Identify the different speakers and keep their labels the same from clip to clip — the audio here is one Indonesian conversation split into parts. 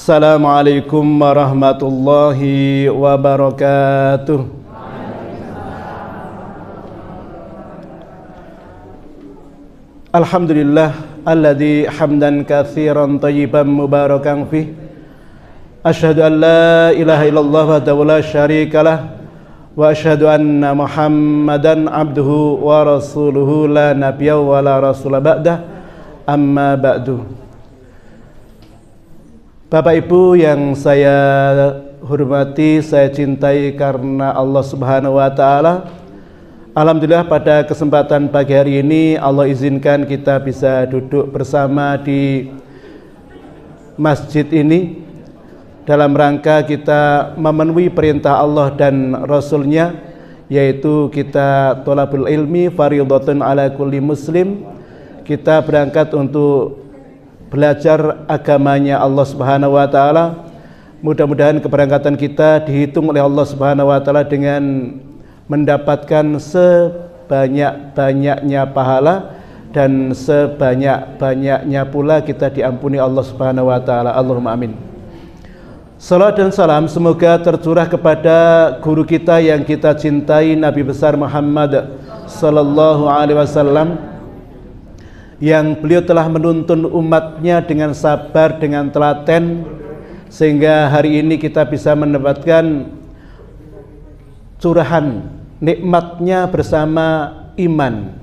Speaker 1: Assalamualaikum warahmatullahi wabarakatuh. Alhamdulillah alladzi hamdan katsiran thayyiban mubarakan fih. Asyhadu an la ilaha illallah wahdahu la syarikalah wa asyhadu anna Muhammadan abduhu wa rasuluhu la nabiyya wa la rasula ba'dah. Amma ba'du. Bapak Ibu yang saya hormati, saya cintai karena Allah Subhanahu wa taala. Alhamdulillah pada kesempatan pagi hari ini Allah izinkan kita bisa duduk bersama di masjid ini dalam rangka kita memenuhi perintah Allah dan Rasul-Nya, yaitu kita thalabul ilmi fardhatun ala kulli muslim. Kita berangkat untuk belajar agamanya Allah Subhanahu wa taala. Mudah-mudahan keberangkatan kita dihitung oleh Allah Subhanahu wa taala dengan mendapatkan sebanyak-banyaknya pahala dan sebanyak-banyaknya pula kita diampuni Allah Subhanahu wa taala. Allahumma amin. Salam dan salam semoga tercurah kepada guru kita yang kita cintai, Nabi besar Muhammad sallallahu alaihi wasallam, yang beliau telah menuntun umatnya dengan sabar, dengan telaten, sehingga hari ini kita bisa mendapatkan curahan nikmatnya bersama iman,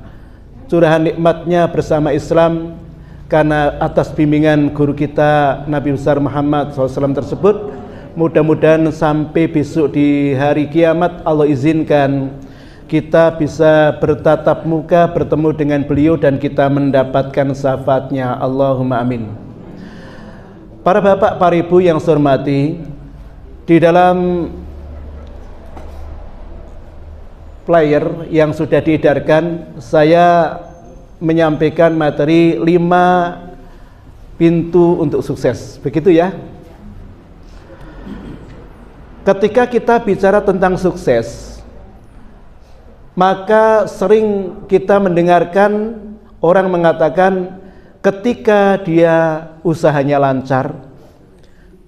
Speaker 1: curahan nikmatnya bersama Islam, karena atas bimbingan guru kita Nabi besar Muhammad SAW tersebut. Mudah-mudahan sampai besok di hari kiamat Allah izinkan kita bisa bertatap muka bertemu dengan beliau dan kita mendapatkan syafaatnya. Allahumma amin. Para bapak, para ibu yang saya hormati, di dalam player yang sudah diedarkan saya menyampaikan materi 5 pintu untuk sukses, begitu ya. Ketika kita bicara tentang sukses, maka sering kita mendengarkan orang mengatakan ketika dia usahanya lancar,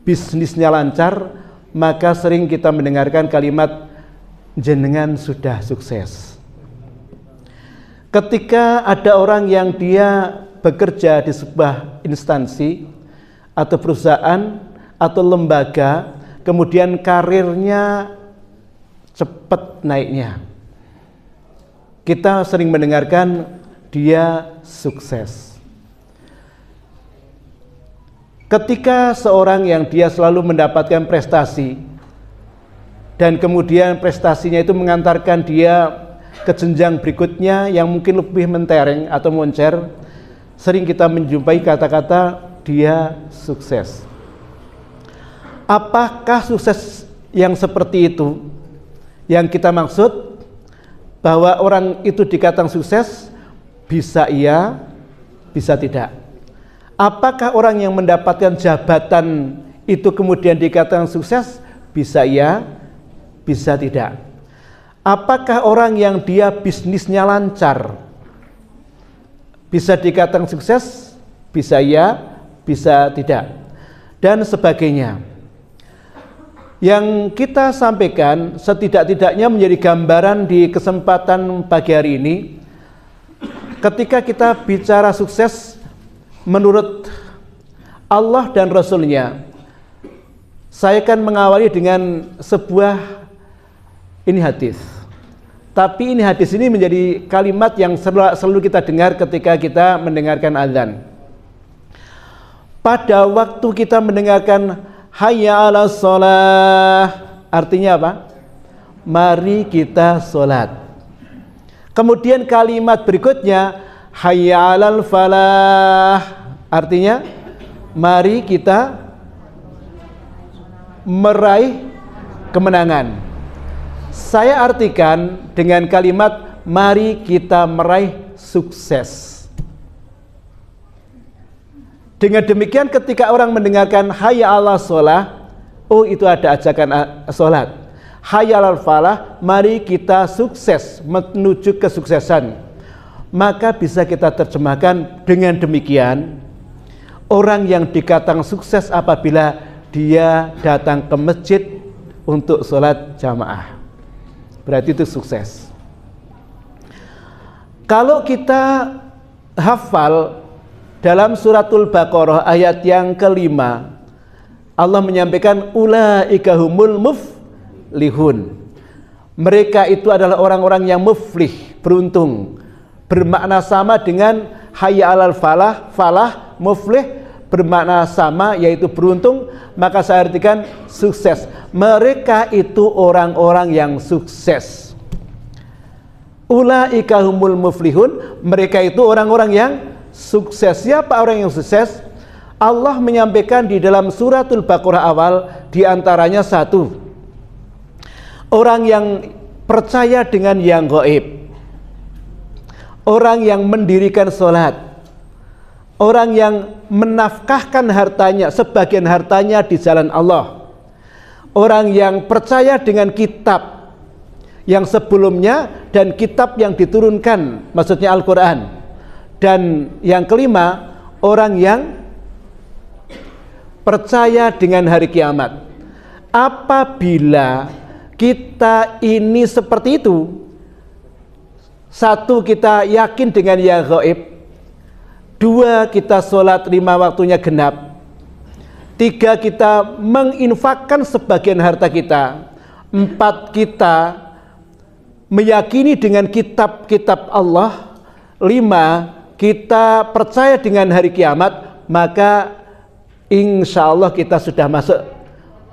Speaker 1: bisnisnya lancar, maka sering kita mendengarkan kalimat jenengan sudah sukses. Ketika ada orang yang dia bekerja di sebuah instansi atau perusahaan atau lembaga, kemudian karirnya cepat naiknya, kita sering mendengarkan dia sukses. Ketika seorang yang dia selalu mendapatkan prestasi dan kemudian prestasinya itu mengantarkan dia ke jenjang berikutnya yang mungkin lebih mentereng atau moncer, sering kita menjumpai kata-kata dia sukses. Apakah sukses yang seperti itu yang kita maksud? Bahwa orang itu dikatakan sukses, bisa iya, bisa tidak. Apakah orang yang mendapatkan jabatan itu kemudian dikatakan sukses? Bisa iya, bisa tidak. Apakah orang yang dia bisnisnya lancar bisa dikatakan sukses? Bisa iya, bisa tidak, dan sebagainya. Yang kita sampaikan setidak-tidaknya menjadi gambaran di kesempatan pagi hari ini. Ketika kita bicara sukses menurut Allah dan Rasul-Nya, saya akan mengawali dengan sebuah hadis. Tapi hadis ini menjadi kalimat yang selalu kita dengar ketika kita mendengarkan azan. Pada waktu kita mendengarkan hayya 'alas shalah, artinya apa? Mari kita sholat. Kemudian kalimat berikutnya hayya 'alal falah, artinya mari kita meraih kemenangan. Saya artikan dengan kalimat mari kita meraih sukses. Dengan demikian ketika orang mendengarkan hayya 'alas shalah, oh itu ada ajakan sholat. Hayya 'alal falah, mari kita sukses menuju kesuksesan. Maka bisa kita terjemahkan dengan demikian, orang yang dikatakan sukses apabila dia datang ke masjid untuk sholat jamaah. Berarti itu sukses. Kalau kita hafal dalam suratul Baqarah ayat yang kelima, Allah menyampaikan ulaika humul muflihun. Mereka itu adalah orang-orang yang muflih, beruntung. Bermakna sama dengan hayya alal falah, falah, muflih bermakna sama yaitu beruntung, maka saya artikan sukses. Mereka itu orang-orang yang sukses. Ulaika humul muflihun, mereka itu orang-orang yang sukses. Siapa orang yang sukses? Allah menyampaikan di dalam suratul Baqarah awal, di antaranya satu, orang yang percaya dengan yang gaib, orang yang mendirikan sholat, orang yang menafkahkan hartanya, sebagian hartanya di jalan Allah, orang yang percaya dengan kitab yang sebelumnya dan kitab yang diturunkan, maksudnya Al-Quran. Dan yang kelima, orang yang percaya dengan hari kiamat. Apabila kita ini seperti itu, satu, kita yakin dengan yang gaib, dua, kita sholat 5 waktunya genap, tiga, kita menginfakkan sebagian harta kita, empat, kita meyakini dengan kitab-kitab Allah, lima, kita percaya dengan hari kiamat, maka insya Allah kita sudah masuk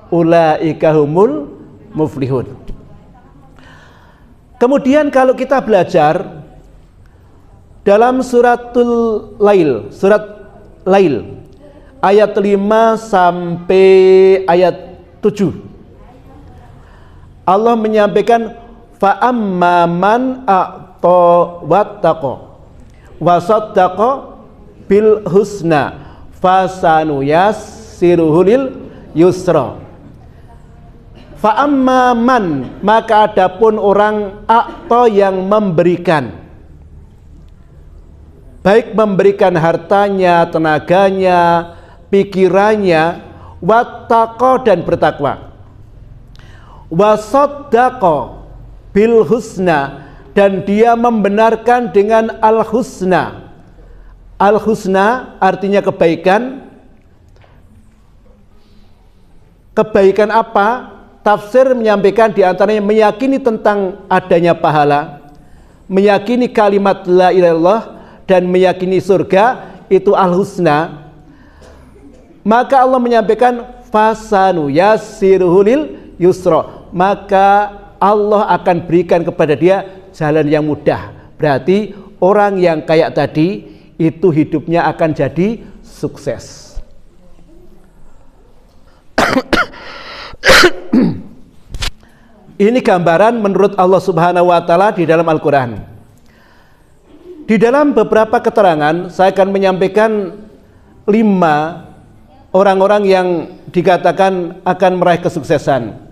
Speaker 1: ulaika humul muflihun. Kemudian kalau kita belajar dalam suratul Lail, surat Lail ayat 5 sampai ayat 7, Allah menyampaikan fa amma man a'ta wattaqa wa saddaqa bil husna fasanu yassiruhu lil yusra. Fa amma man, maka adapun orang a'ta yang memberikan, baik memberikan hartanya, tenaganya, pikirannya, wattaqa dan bertakwa, wasaddaqa bil husna dan dia membenarkan dengan al husna. Al husna artinya kebaikan. Kebaikan apa? Tafsir menyampaikan diantaranya meyakini tentang adanya pahala, meyakini kalimat la ilaha illallah dan meyakini surga, itu al husna. Maka Allah menyampaikan fasanu yassiruhu lil yusra, maka Allah akan berikan kepada dia jalan yang mudah. Berarti orang yang kayak tadi itu hidupnya akan jadi sukses. Ini gambaran menurut Allah Subhanahu wa taala di dalam Al-Qur'an. Di dalam beberapa keterangan saya akan menyampaikan 5 orang-orang yang dikatakan akan meraih kesuksesan.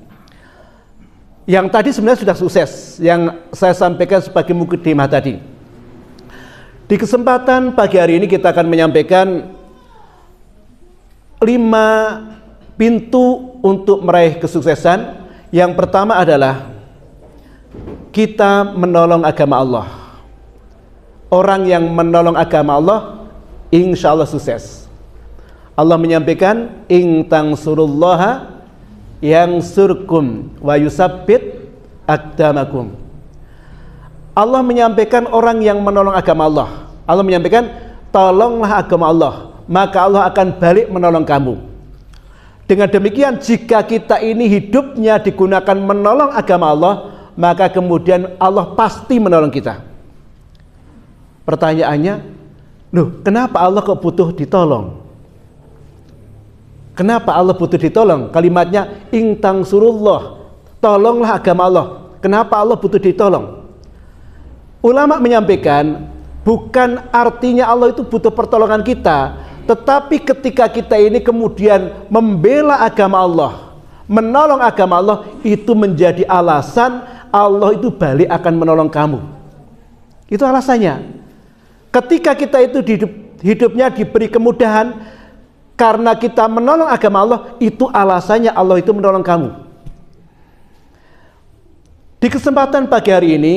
Speaker 1: Yang tadi sebenarnya sudah sukses, yang saya sampaikan sebagai mukadimah tadi. Di kesempatan pagi hari ini kita akan menyampaikan 5 pintu untuk meraih kesuksesan. Yang pertama adalah kita menolong agama Allah. Orang yang menolong agama Allah insya Allah sukses. Allah menyampaikan in tansurullaha yansurkum wa yusabbit aqdamakum. Allah menyampaikan orang yang menolong agama Allah. Allah menyampaikan tolonglah agama Allah, maka Allah akan balik menolong kamu. Dengan demikian jika kita ini hidupnya digunakan menolong agama Allah, maka kemudian Allah pasti menolong kita. Pertanyaannya, loh, kenapa Allah kok butuh ditolong? Kenapa Allah butuh ditolong? Kalimatnya in tansurullah, tolonglah agama Allah. Kenapa Allah butuh ditolong? Ulama menyampaikan bukan artinya Allah itu butuh pertolongan kita, tetapi ketika kita ini kemudian membela agama Allah, menolong agama Allah, itu menjadi alasan Allah itu balik akan menolong kamu. Itu alasannya. Ketika kita itu hidupnya diberi kemudahan, karena kita menolong agama Allah, itu alasannya Allah itu menolong kamu. Di kesempatan pagi hari ini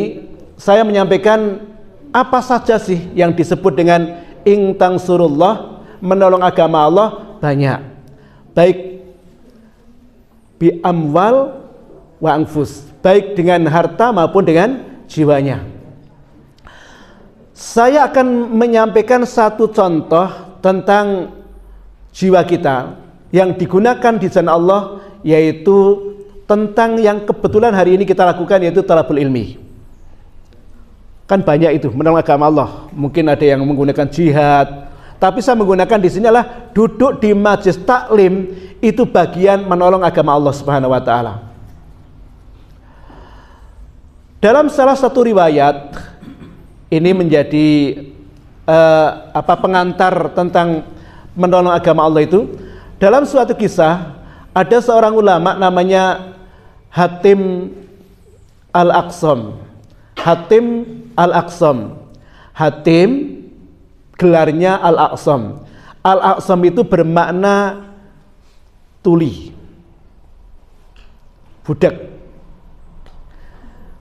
Speaker 1: saya menyampaikan apa saja sih yang disebut dengan in tansurullah, menolong agama Allah. Banyak, baik bi amwal wa anfus, baik dengan harta maupun dengan jiwanya. Saya akan menyampaikan satu contoh tentang jiwa kita yang digunakan di jalan Allah, yaitu tentang yang kebetulan hari ini kita lakukan, yaitu talabul ilmi. Kan banyak itu menolong agama Allah. Mungkin ada yang menggunakan jihad, tapi saya menggunakan di sini adalah duduk di majelis taklim, itu bagian menolong agama Allah Subhanahu wa taala. Dalam salah satu riwayat, ini menjadi pengantar tentang menolong agama Allah itu. Dalam suatu kisah, ada seorang ulama namanya Hatim Al-Aqsam. Hatim Al-Aqsam. Hatim gelarnya Al-Aqsam. Al-Aqsam itu bermakna tuli, budak.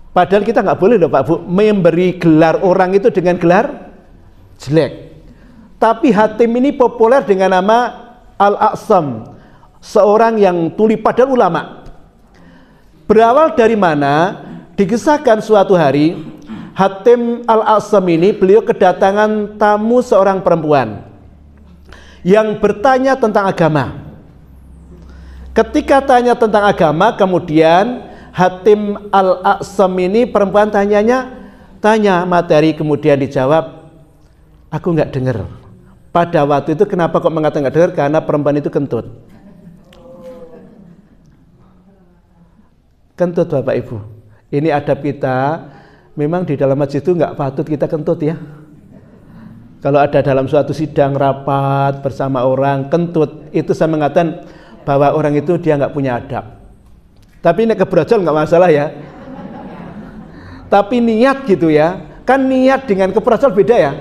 Speaker 1: Padahal kita nggak boleh loh Pak Bu memberi gelar orang itu dengan gelar jelek. Tapi Hatim ini populer dengan nama Al-Aqsam, seorang yang tuli, padahal ulama. Berawal dari mana? Dikisahkan suatu hari Hatim Al-Aqsam ini beliau kedatangan tamu seorang perempuan yang bertanya tentang agama. Ketika tanya tentang agama, kemudian Hatim Al-Aqsam ini perempuan tanya materi, kemudian dijawab, aku nggak dengar. Pada waktu itu kenapa kok mengatakan nggak dengar? Karena perempuan itu kentut. Kentut Bapak Ibu. Ini adab kita. Memang di dalam masjid itu nggak patut kita kentut ya. Kalau ada dalam suatu sidang rapat bersama orang kentut, itu saya mengatakan bahwa orang itu dia nggak punya adab. Tapi ini keberajal nggak masalah ya. Tapi niat gitu ya, kan niat dengan keberajal beda ya.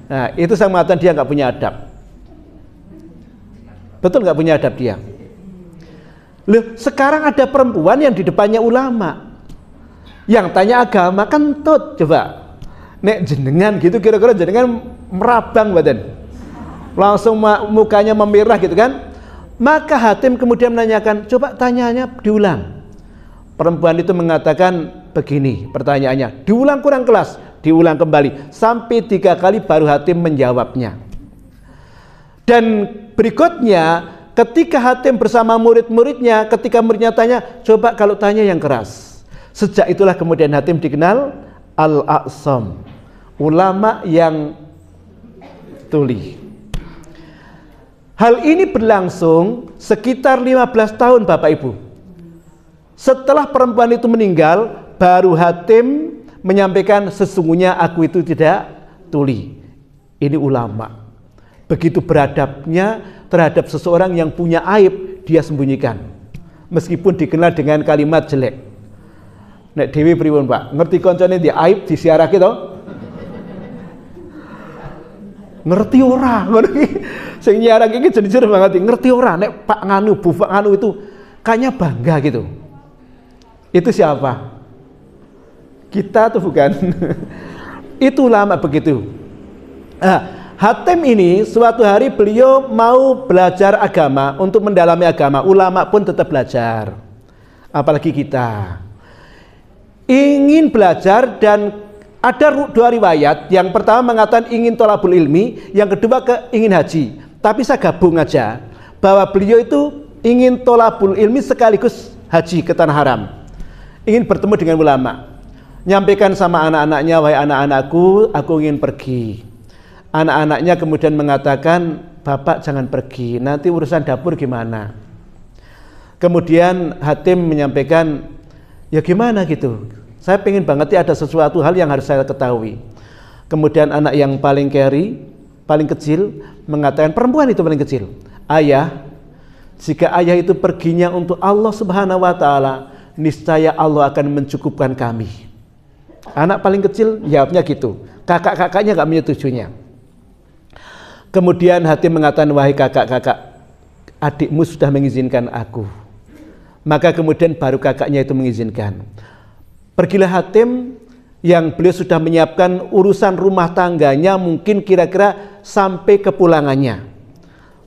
Speaker 1: Nah itu saya mengatakan dia nggak punya adab. Betul nggak punya adab dia. Loh, sekarang ada perempuan yang di depannya ulama, yang tanya agama kentut. Coba nek jenengan gitu, kira-kira jenengan merabang badan, langsung mukanya memerah gitu kan. Maka Hatim kemudian menanyakan, coba tanyanya diulang. Perempuan itu mengatakan begini pertanyaannya, diulang kurang kelas, diulang kembali sampai 3 kali baru Hatim menjawabnya. Dan berikutnya ketika Hatim bersama murid-muridnya, ketika muridnya tanya, coba kalau tanya yang keras. Sejak itulah kemudian Hatim dikenal Al-Aqsam, ulama yang tuli. Hal ini berlangsung sekitar 15 tahun Bapak Ibu. Setelah perempuan itu meninggal, baru Hatim menyampaikan, sesungguhnya aku itu tidak tuli. Ini ulama. Begitu beradabnya terhadap seseorang yang punya aib, dia sembunyikan. Meskipun dikenal dengan kalimat jelek. Nek Dewi pripun Pak? Ngerti koncone dia aib disiarake to? Ngerti ora? Ngono iki. Sing nyiarake iki jenis banget, ngerti ora? Nek Pak Nganu, Bu Pak Nganu itu kayaknya bangga gitu. Itu siapa? Kita tuh bukan. Itu ulama begitu. Hatim ini suatu hari beliau mau belajar agama, untuk mendalami agama. Ulama pun tetap belajar. Apalagi kita. Ingin belajar, dan ada 2 riwayat. Yang pertama mengatakan ingin thalabul ilmi, yang kedua ingin haji. Tapi saya gabung aja bahwa beliau itu ingin thalabul ilmi sekaligus haji ke tanah haram. Ingin bertemu dengan ulama. Nyampaikan sama anak-anaknya, wahai anak-anakku, aku ingin pergi. Anak-anaknya kemudian mengatakan, Bapak jangan pergi, nanti urusan dapur gimana? Kemudian Hatim menyampaikan, ya gimana gitu, saya pengen banget ya ada sesuatu hal yang harus saya ketahui. Kemudian anak yang paling carry, paling kecil mengatakan, perempuan itu paling kecil, ayah, jika ayah itu perginya untuk Allah Subhanahu wa ta'ala, niscaya Allah akan mencukupkan kami. Anak paling kecil jawabnya gitu, kakak-kakaknya gak menyetujuinya. Kemudian Hatim mengatakan, wahai kakak-kakak, adikmu sudah mengizinkan aku. Maka kemudian baru kakaknya itu mengizinkan. Pergilah Hatim, yang beliau sudah menyiapkan urusan rumah tangganya mungkin kira-kira sampai kepulangannya.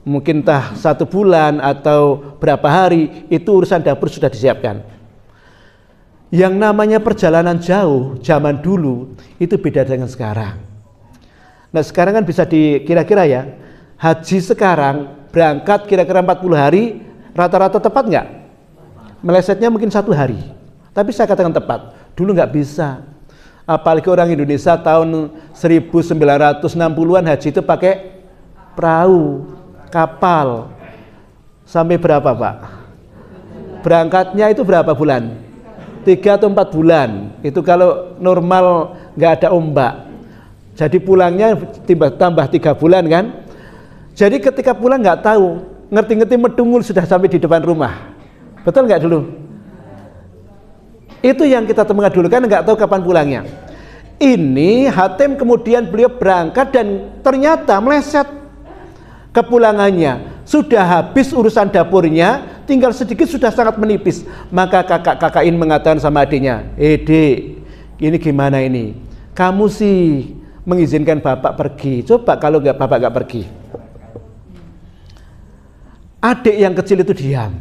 Speaker 1: Mungkin entah 1 bulan atau berapa hari, itu urusan dapur sudah disiapkan. Yang namanya perjalanan jauh zaman dulu itu beda dengan sekarang. Nah sekarang kan bisa dikira-kira ya, haji sekarang berangkat kira-kira 40 hari, rata-rata tepat nggak? Melesetnya mungkin 1 hari, tapi saya katakan tepat. Dulu nggak bisa, apalagi orang Indonesia tahun 1960-an haji itu pakai perahu, kapal. Sampai berapa Pak? Berangkatnya itu berapa bulan? 3 atau 4 bulan, itu kalau normal nggak ada ombak. Jadi pulangnya tambah 3 bulan kan. Jadi ketika pulang nggak tahu, ngerti-ngerti medungul sudah sampai di depan rumah. Betul nggak dulu? Itu yang kita temukan dulu kan, nggak tahu kapan pulangnya. Ini Hatim kemudian beliau berangkat dan ternyata meleset kepulangannya. Sudah habis urusan dapurnya, tinggal sedikit sudah sangat menipis. Maka kakak-kakak ini mengatakan sama adiknya, Dek, ini gimana ini? Kamu sih mengizinkan bapak pergi, coba kalau bapak nggak pergi. Adik yang kecil itu diam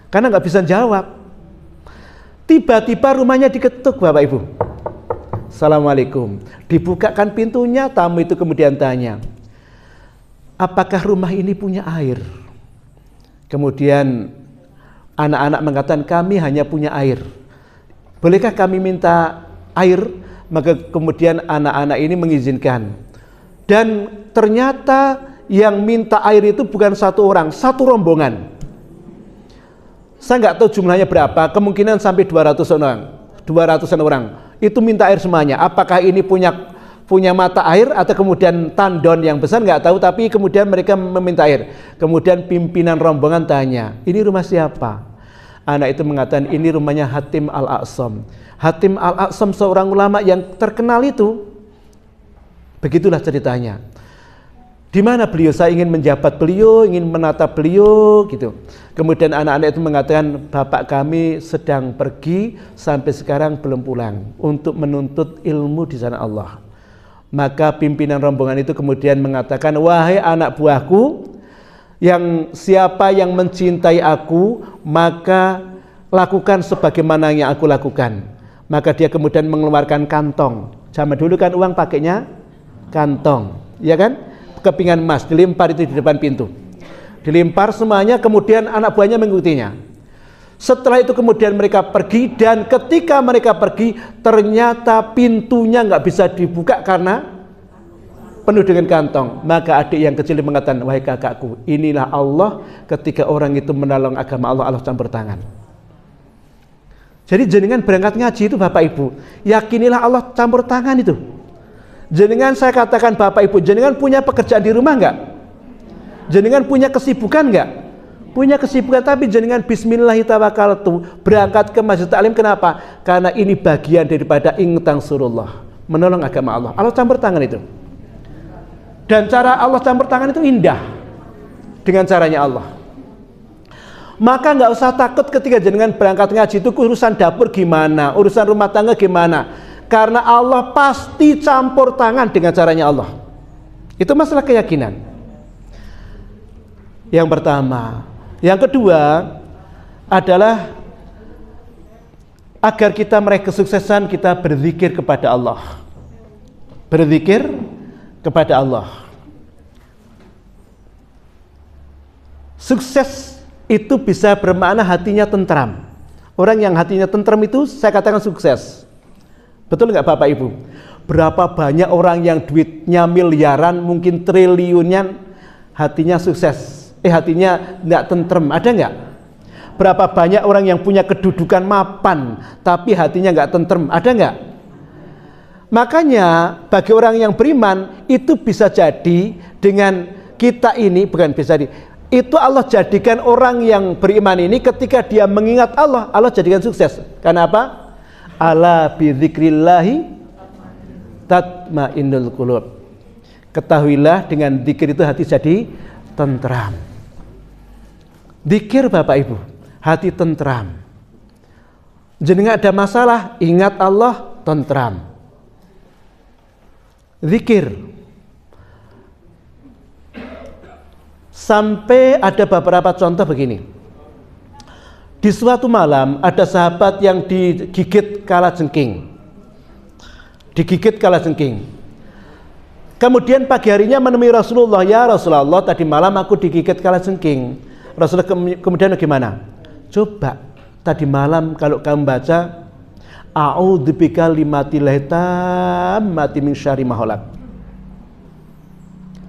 Speaker 1: karena nggak bisa jawab. Tiba-tiba rumahnya diketuk Bapak Ibu. Assalamualaikum. Dibukakan pintunya, tamu itu kemudian tanya, apakah rumah ini punya air? Kemudian anak-anak mengatakan, kami hanya punya air. Bolehkah kami minta air? Maka kemudian anak-anak ini mengizinkan. Dan ternyata yang minta air itu bukan 1 orang, 1 rombongan. Saya nggak tahu jumlahnya berapa, kemungkinan sampai 200-an orang. Itu minta air semuanya. Apakah ini punya mata air atau kemudian tandon yang besar, nggak tahu, tapi kemudian mereka meminta air. Kemudian pimpinan rombongan tanya, ini rumah siapa? Anak itu mengatakan, ini rumahnya Hatim Al-A'sam. Hatim Al-A'sam seorang ulama yang terkenal itu. Begitulah ceritanya. Di mana beliau, saya ingin menjabat beliau, ingin menata beliau gitu. Kemudian anak-anak itu mengatakan, bapak kami sedang pergi sampai sekarang belum pulang untuk menuntut ilmu di sana Allah. Maka pimpinan rombongan itu kemudian mengatakan, wahai anak buahku, yang siapa yang mencintai aku, maka lakukan sebagaimana yang aku lakukan. Maka dia kemudian mengeluarkan kantong. Zaman dulu kan uang pakainya kantong, ya kan? Kepingan emas, dilempar itu di depan pintu. Dilempar semuanya, kemudian anak buahnya mengikutinya. Setelah itu kemudian mereka pergi, dan ketika mereka pergi, ternyata pintunya nggak bisa dibuka karena penuh dengan kantong. Maka adik yang kecil mengatakan, wahai kakakku, inilah Allah ketika orang itu menolong agama Allah, Allah campur tangan. Jadi jenengan berangkat ngaji itu Bapak Ibu, yakinilah Allah campur tangan itu. Jenengan, saya katakan Bapak Ibu, jenengan punya pekerjaan di rumah enggak? Jenengan punya kesibukan enggak? Punya kesibukan, tapi jenengan bismillahirrahmanirrahim berangkat ke masjid taklim. Kenapa? Karena ini bagian daripada ingtang surullah, menolong agama Allah. Allah campur tangan itu. Dan cara Allah campur tangan itu indah dengan caranya Allah. Maka nggak usah takut ketika jenengan berangkat ngaji itu urusan dapur gimana, urusan rumah tangga gimana. Karena Allah pasti campur tangan dengan caranya Allah. Itu masalah keyakinan. Yang pertama. Yang kedua adalah agar kita meraih kesuksesan, kita berzikir kepada Allah. Berzikir kepada Allah. Sukses itu bisa bermakna hatinya tentram. Orang yang hatinya tentram itu saya katakan sukses. Betul nggak Bapak Ibu? Berapa banyak orang yang duitnya miliaran, mungkin triliunan, hatinya sukses, hatinya nggak tentrem, ada nggak? Berapa banyak orang yang punya kedudukan mapan, tapi hatinya nggak tentrem, ada nggak? Makanya bagi orang yang beriman itu bisa jadi dengan kita ini, bukan bisa itu Allah jadikan orang yang beriman ini ketika dia mengingat Allah, Allah jadikan sukses. Karena apa? Ala bidzikrillahi tatmainnul qulub. Ketahuilah dengan zikir itu hati jadi tentram. Zikir Bapak Ibu, hati tentram. Jenengan ada masalah, ingat Allah, tentram. Zikir. Sampai ada beberapa contoh begini. Di suatu malam ada sahabat yang digigit kalajengking. Digigit kalajengking. Kemudian pagi harinya menemui Rasulullah, ya Rasulullah, tadi malam aku digigit kalajengking. Rasulullah kemudian gimana? Coba tadi malam kalau kamu baca a'udzu bikalimatillahi tammati min syarri ma khalaq.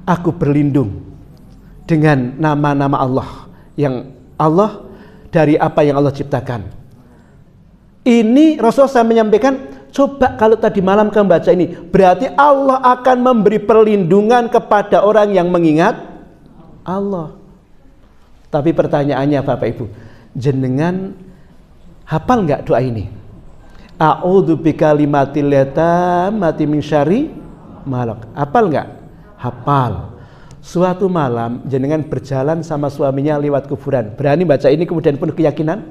Speaker 1: Aku berlindung dengan nama-nama Allah yang Allah dari apa yang Allah ciptakan. Ini Rasulullah saya menyampaikan, coba kalau tadi malam kamu baca ini, berarti Allah akan memberi perlindungan kepada orang yang mengingat Allah. Tapi pertanyaannya Bapak Ibu, jenengan hafal nggak doa ini? A'udzu bikalimatillahi tammati min syarri ma khalaq. Hafal nggak? Hafal. Suatu malam jenengan berjalan sama suaminya lewat kuburan. Berani baca ini kemudian penuh keyakinan?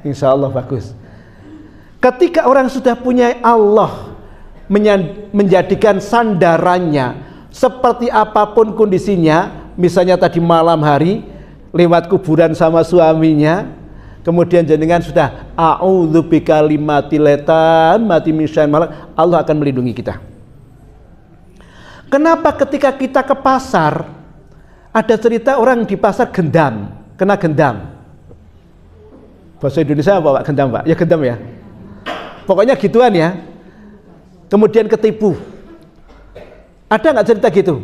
Speaker 1: Insya Allah bagus. Ketika orang sudah punya Allah menjadikan sandarannya, seperti apapun kondisinya, misalnya tadi malam hari lewat kuburan sama suaminya, kemudian jenengan sudah a'udzu bikalimatillahi tammati min syarri ma khalaq, Allah akan melindungi kita. Kenapa ketika kita ke pasar ada cerita orang di pasar gendam, kena gendam? Bahasa Indonesia apa Pak? Gendam Pak? Ya gendam ya. Pokoknya gituan ya. Kemudian ketipu. Ada nggak cerita gitu?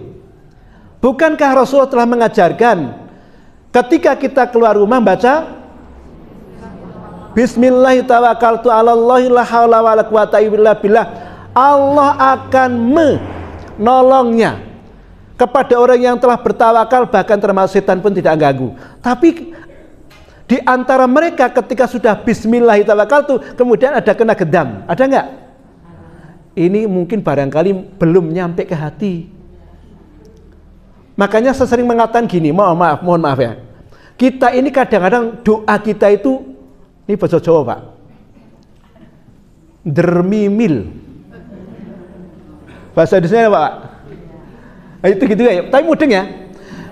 Speaker 1: Bukankah Rasulullah telah mengajarkan ketika kita keluar rumah baca Bismillahirrahmanirrahim tawakkaltu 'alallahi la haula wala quwata illa billah. Allah akan menolongnya kepada orang yang telah bertawakal, bahkan termasuk setan pun tidak ganggu. Tapi di antara mereka ketika sudah Bismillahirrahmanirrahim kemudian ada kena gendam, ada nggak? Ini mungkin barangkali belum nyampe ke hati. Makanya saya sering mengatakan gini, mohon maaf ya. Kita ini kadang-kadang doa kita itu, ini bahasa Jawa Pak, dermimil. Bahasa Indonesia Pak, itu gitu ya, tapi mudeng ya.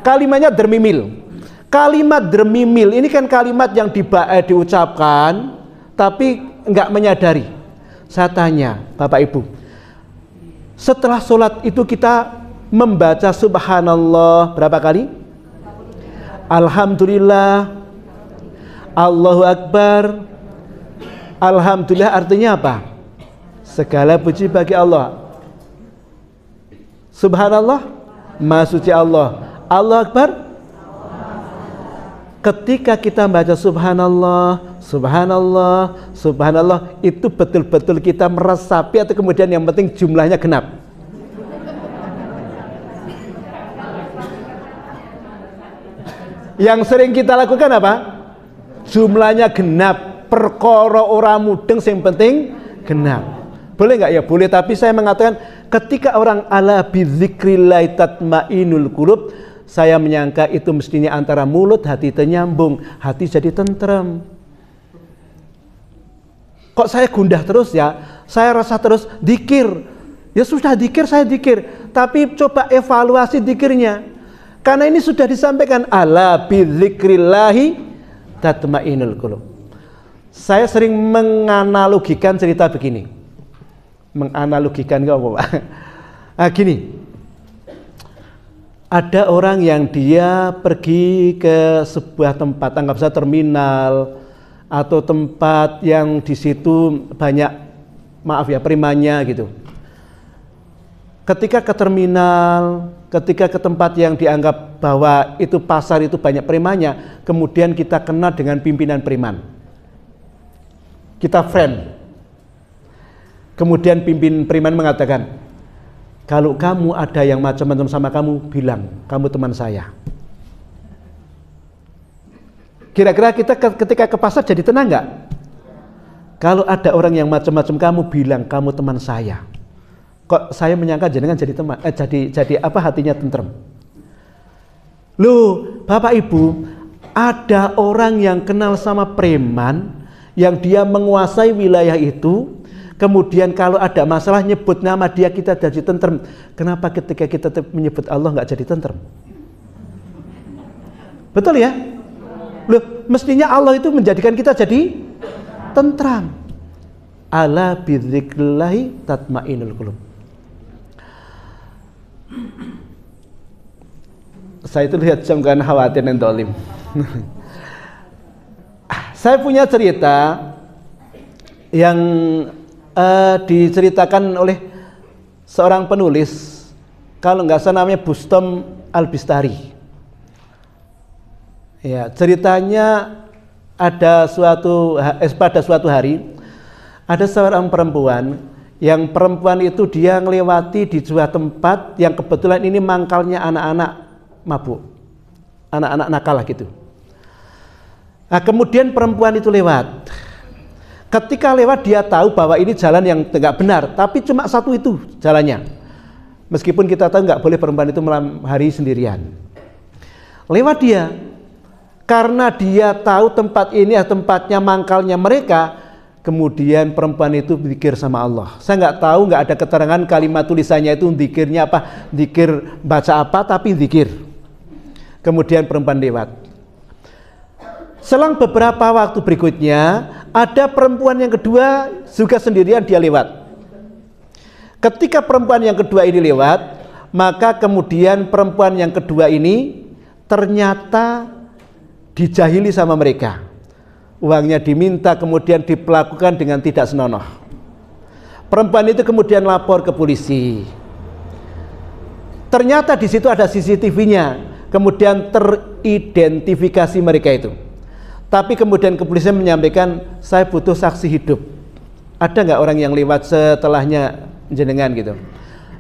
Speaker 1: Kalimatnya dermimil. Kalimat dermimil ini kan kalimat yang diucapkan tapi enggak menyadari. Saya tanya Bapak Ibu, setelah sholat itu kita membaca subhanallah berapa kali? Alhamdulillah, Allahu Akbar. Alhamdulillah artinya apa? Segala puji bagi Allah. Subhanallah, Maha Suci Allah. Allahu Akbar. Ketika kita baca subhanallah, subhanallah, subhanallah, itu betul-betul kita meresapi atau kemudian yang penting jumlahnya genap? Yang sering kita lakukan apa? Jumlahnya genap, perkara ora mudeng sing penting genap. Boleh nggak ya? Boleh, tapi saya mengatakan ketika orang ala bidzikrillah tatmainul qulub, saya menyangka itu mestinya antara mulut hati ternyambung, hati jadi tentrem. Kok saya gundah terus ya? Saya rasa terus dzikir. Ya sudah dzikir, saya dzikir, tapi coba evaluasi dzikirnya. Karena ini sudah disampaikan ala bidzikrillahi tatmainul qulub. Saya sering menganalogikan cerita begini. Menganalogikan ke apa Pak? Nah, gini. Ada orang yang dia pergi ke sebuah tempat, anggap saja terminal atau tempat yang di situ banyak, maaf ya, premannya gitu. Ketika ke terminal, ketika ke tempat yang dianggap bahwa itu pasar itu banyak premannya, kemudian kita kenal dengan pimpinan preman. Kita friend. Kemudian pimpin preman mengatakan, kalau kamu ada yang macam-macam sama kamu, bilang kamu teman saya. Kira-kira kita ketika ke pasar jadi tenang nggak? Kalau ada orang yang macam-macam kamu, bilang kamu teman saya. kok saya menyangka jenengan jadi teman, jadi apa hatinya tentrem. Loh, Bapak Ibu, ada orang yang kenal sama preman yang dia menguasai wilayah itu, kemudian kalau ada masalah nyebut nama dia kita jadi tentrem. Kenapa ketika kita menyebut Allah nggak jadi tentrem? Betul ya? Loh, mestinya Allah itu menjadikan kita jadi tentram. Ala bidzikrillahi tatmainul qulub. Saya itu lihat jam kan khawatir dan dolim. Saya punya cerita yang diceritakan oleh seorang penulis, kalau nggak salah namanya Bustom Al-Bistari. Ya, ceritanya ada pada suatu hari ada seorang perempuan, yang perempuan itu dia melewati di sebuah tempat yang kebetulan ini mangkalnya anak-anak mabuk, anak-anak nakal lah gitu. Nah, kemudian perempuan itu lewat. Ketika lewat dia tahu bahwa ini jalan yang tidak benar, tapi cuma satu itu jalannya. Meskipun kita tahu nggak boleh perempuan itu malam hari sendirian. Lewat dia, karena dia tahu tempat ini tempatnya mangkalnya mereka, kemudian perempuan itu zikir sama Allah. Saya nggak tahu, nggak ada keterangan kalimat tulisannya itu zikirnya apa, zikir baca apa, tapi zikir. Kemudian perempuan lewat. Selang beberapa waktu berikutnya, ada perempuan yang kedua juga sendirian dia lewat. Ketika perempuan yang kedua ini lewat, maka kemudian perempuan yang kedua ini ternyata dijahili sama mereka. Uangnya diminta, kemudian diperlakukan dengan tidak senonoh. Perempuan itu kemudian lapor ke polisi. Ternyata di situ ada CCTV-nya, kemudian teridentifikasi mereka itu. Tapi kemudian kepolisian menyampaikan, saya butuh saksi hidup. Ada nggak orang yang lewat setelahnya jenengan gitu?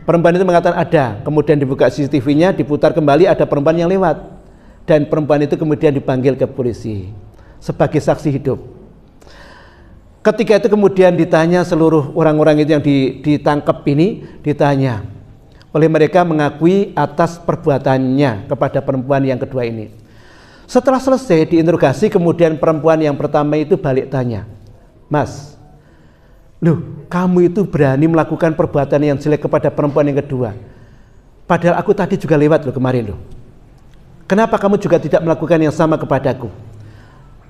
Speaker 1: Perempuan itu mengatakan ada. Kemudian dibuka CCTV-nya, diputar kembali, ada perempuan yang lewat. Dan perempuan itu kemudian dipanggil ke polisi sebagai saksi hidup. Ketika itu kemudian ditanya seluruh orang-orang itu yang ditangkap ini, ditanya oleh mereka, mengakui atas perbuatannya kepada perempuan yang kedua ini. Setelah selesai diinterogasi, kemudian perempuan yang pertama itu balik tanya, Mas, loh, kamu itu berani melakukan perbuatan yang jelek kepada perempuan yang kedua, padahal aku tadi juga lewat loh kemarin loh. Kenapa kamu juga tidak melakukan yang sama kepadaku?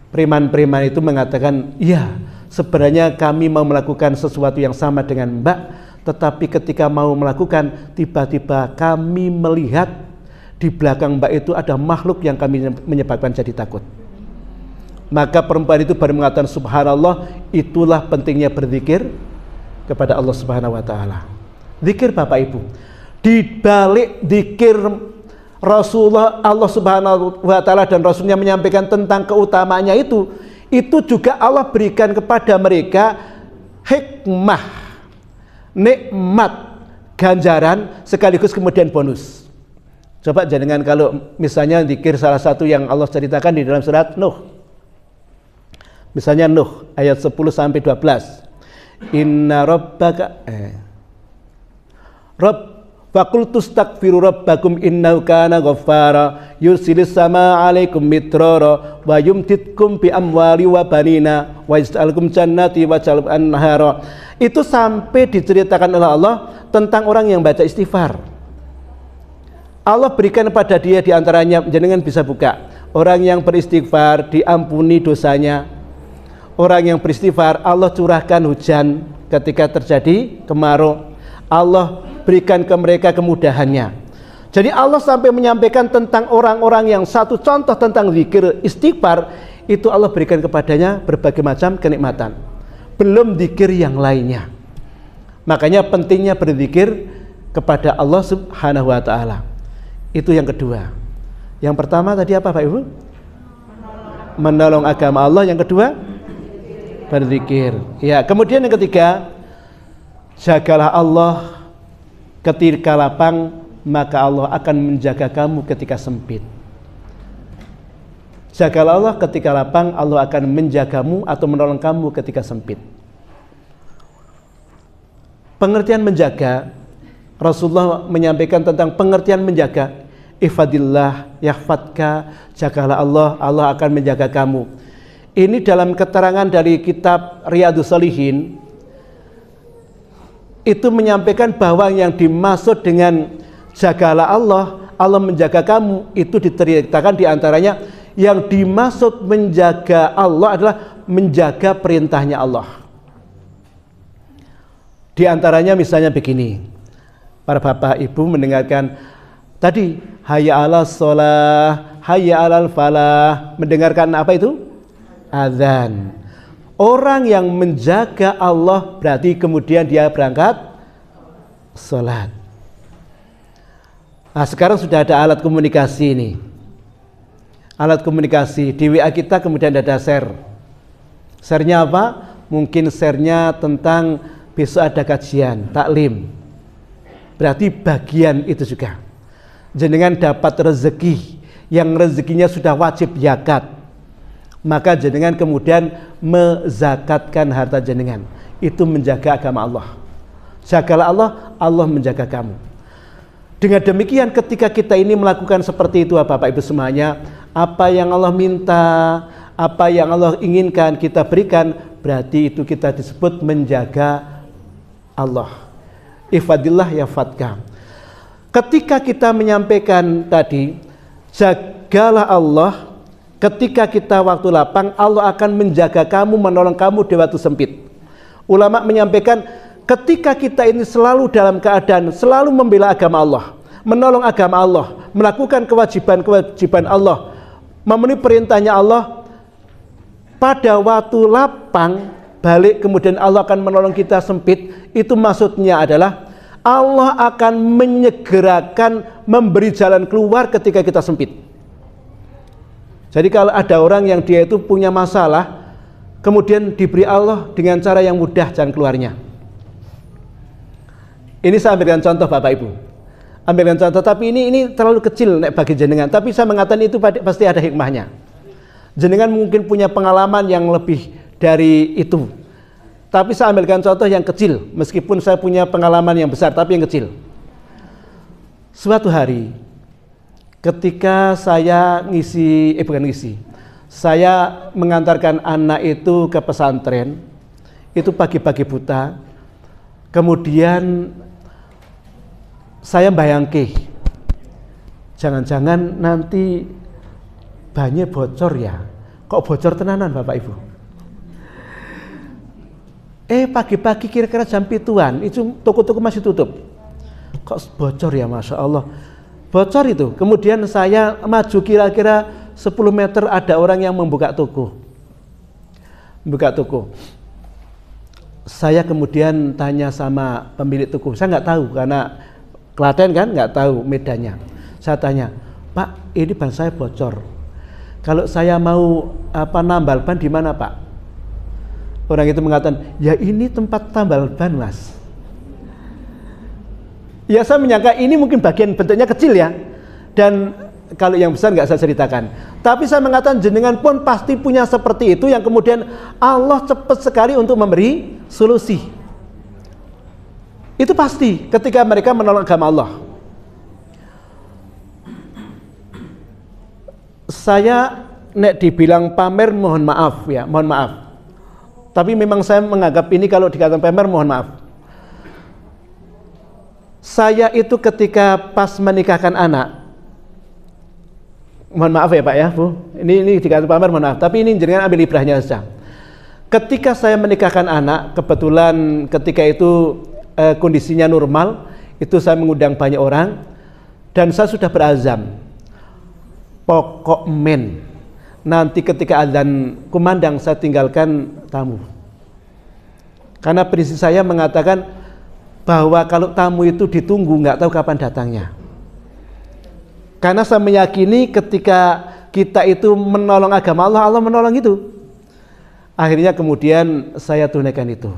Speaker 1: Preman-preman itu mengatakan, iya, sebenarnya kami mau melakukan sesuatu yang sama dengan Mbak, tetapi ketika mau melakukan, tiba-tiba kami melihat di belakang Mbak itu ada makhluk yang kami menyebabkan jadi takut. Maka perempuan itu baru mengatakan, subhanallah, itulah pentingnya berzikir kepada Allah Subhanahu wa taala. Zikir Bapak Ibu, di balik zikir Rasulullah, Allah Subhanahu wa taala dan Rasulnya menyampaikan tentang keutamaannya itu juga Allah berikan kepada mereka hikmah, nikmat, ganjaran, sekaligus kemudian bonus. Coba jangan kalau misalnya zikir salah satu yang Allah ceritakan di dalam surat Nuh. Misalnya Nuh ayat 10 sampai 12. Inna rabbaka faqultus taghfiru rabbakum innahu kana ghaffara yursilis samaa 'alaikum midrara wa yumditkum bi amwali wa banina wa yaj'alkum jannati wa yaj'al anhara. Itu sampai diceritakan oleh Allah tentang orang yang baca istighfar. Allah berikan pada dia diantaranya, jenengan bisa buka, orang yang beristighfar diampuni dosanya. Orang yang beristighfar Allah curahkan hujan ketika terjadi kemarau, Allah berikan ke mereka kemudahannya. Jadi Allah sampai menyampaikan tentang orang-orang yang satu contoh tentang zikir istighfar, itu Allah berikan kepadanya berbagai macam kenikmatan, belum zikir yang lainnya. Makanya pentingnya berzikir kepada Allah Subhanahu wa taala. Itu yang kedua. Yang pertama tadi apa Pak Ibu? Menolong agama Allah. Yang kedua, berzikir. Ya, kemudian yang ketiga, jagalah Allah ketika lapang, maka Allah akan menjaga kamu ketika sempit. Jagalah Allah ketika lapang, Allah akan menjagamu atau menolong kamu ketika sempit. Pengertian menjaga Rasulullah menyampaikan tentang pengertian menjaga. Ihfadillah yahfadka, jagalah Allah, Allah akan menjaga kamu. Ini dalam keterangan dari kitab Riyadhus Shalihin, itu menyampaikan bahwa yang dimaksud dengan jagalah Allah, Allah menjaga kamu, itu diceritakan diantaranya yang dimaksud menjaga Allah adalah menjaga perintahnya Allah. Di antaranya misalnya begini, para bapak ibu mendengarkan tadi hayya 'alas shalah, hayya 'alal falah, mendengarkan apa itu? Azan. Orang yang menjaga Allah berarti kemudian dia berangkat salat. Nah, sekarang sudah ada alat komunikasi ini. Alat komunikasi di WA kita kemudian ada share. Share-nya apa? Mungkin share-nya tentang besok ada kajian, taklim. Berarti bagian itu juga. Jenengan dapat rezeki yang rezekinya sudah wajib zakat. Maka jenengan kemudian mezakatkan harta jenengan. Itu menjaga agama Allah. Jagalah Allah, Allah menjaga kamu. Dengan demikian ketika kita ini melakukan seperti itu Bapak Ibu semuanya, apa yang Allah minta, apa yang Allah inginkan kita berikan, berarti itu kita disebut menjaga Allah. Ihfadillah yahfadka. Ketika kita menyampaikan tadi, jagalah Allah, ketika kita waktu lapang, Allah akan menjaga kamu, menolong kamu di waktu sempit. Ulama menyampaikan ketika kita ini selalu dalam keadaan selalu membela agama Allah, menolong agama Allah, melakukan kewajiban-kewajiban Allah, memenuhi perintahnya Allah, pada waktu lapang balik kemudian Allah akan menolong kita sempit. Itu maksudnya adalah Allah akan menyegerakan memberi jalan keluar ketika kita sempit. Jadi kalau ada orang yang dia itu punya masalah, kemudian diberi Allah dengan cara yang mudah jalan keluarnya. Ini saya ambilkan contoh Bapak Ibu. Ambilkan contoh, tapi ini terlalu kecil bagi jenengan. Tapi saya mengatakan itu pasti ada hikmahnya. Jenengan mungkin punya pengalaman yang lebih dari itu. Tapi saya ambilkan contoh yang kecil, meskipun saya punya pengalaman yang besar, tapi yang kecil. Suatu hari, ketika saya saya mengantarkan anak itu ke pesantren, itu pagi-pagi buta, kemudian saya bayangke, jangan-jangan nanti banyak bocor ya, kok bocor tenanan Bapak Ibu? Pagi-pagi kira-kira jam 7-an, itu toko-toko masih tutup, kok bocor ya, Masya Allah. Bocor itu, kemudian saya maju kira-kira 10 meter ada orang yang membuka toko. Saya kemudian tanya sama pemilik toko, saya nggak tahu karena Klaten kan, nggak tahu medannya. Saya tanya, Pak, ini ban saya bocor. Kalau saya mau nambal ban di mana Pak? Orang itu mengatakan, ya ini tempat tambal ban Mas. Ya saya menyangka ini mungkin bagian bentuknya kecil ya, dan kalau yang besar nggak saya ceritakan. Tapi saya mengatakan jenengan pun pasti punya seperti itu yang kemudian Allah cepat sekali untuk memberi solusi. Itu pasti ketika mereka menolong agama Allah. Saya nek dibilang pamer mohon maaf ya, mohon maaf. Tapi memang saya menganggap ini kalau dikatakan pamer mohon maaf. Saya itu ketika pas menikahkan anak, mohon maaf ya Pak ya Bu, ini dikatakan pamer mohon maaf, tapi ini jangan ambil ibrahnya saja. Ketika saya menikahkan anak, kebetulan ketika itu kondisinya normal, itu saya mengundang banyak orang dan saya sudah berazam, pokok men nanti ketika azan kumandang saya tinggalkan tamu, karena prinsip saya mengatakan bahwa kalau tamu itu ditunggu nggak tahu kapan datangnya. Karena saya meyakini ketika kita itu menolong agama Allah, Allah menolong itu. Akhirnya kemudian saya tunaikan itu.